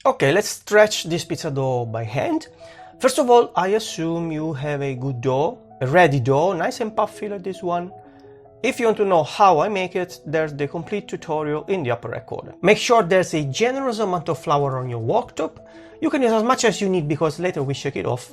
Okay, let's stretch this pizza dough by hand. First of all, I assume you have a good dough, a ready dough, nice and puffy like this one. If you want to know how I make it, there's the complete tutorial in the upper right corner. Make sure there's a generous amount of flour on your worktop. You can use as much as you need because later we shake it off.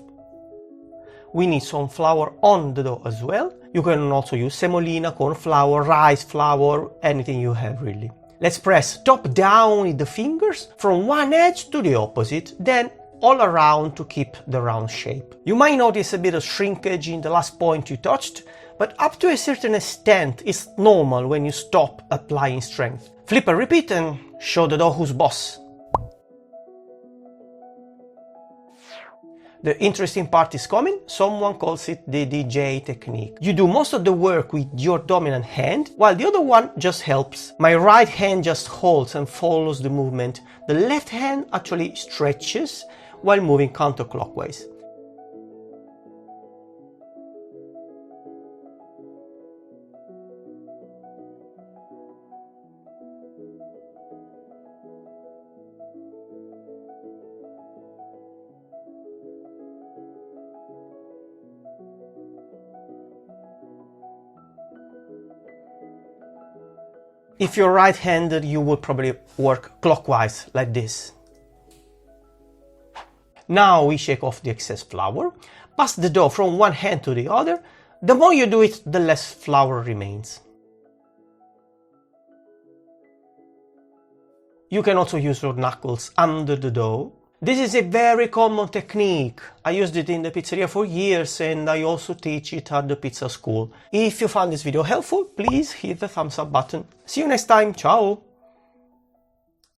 We need some flour on the dough as well. You can also use semolina, corn flour, rice flour, anything you have really. Let's press top down with the fingers from one edge to the opposite, then all around to keep the round shape. You might notice a bit of shrinkage in the last point you touched, but up to a certain extent it's normal when you stop applying strength. Flip and repeat and show the dough who's boss. The interesting part is coming. Someone calls it the DJ technique. You do most of the work with your dominant hand, while the other one just helps. My right hand just holds and follows the movement. The left hand actually stretches while moving counterclockwise. If you're right-handed, you will probably work clockwise like this. Now we shake off the excess flour, pass the dough from one hand to the other. The more you do it, the less flour remains. You can also use your knuckles under the dough. This is a very common technique. I used it in the pizzeria for years and I also teach it at the pizza school. If you found this video helpful, please hit the thumbs up button. See you next time, ciao!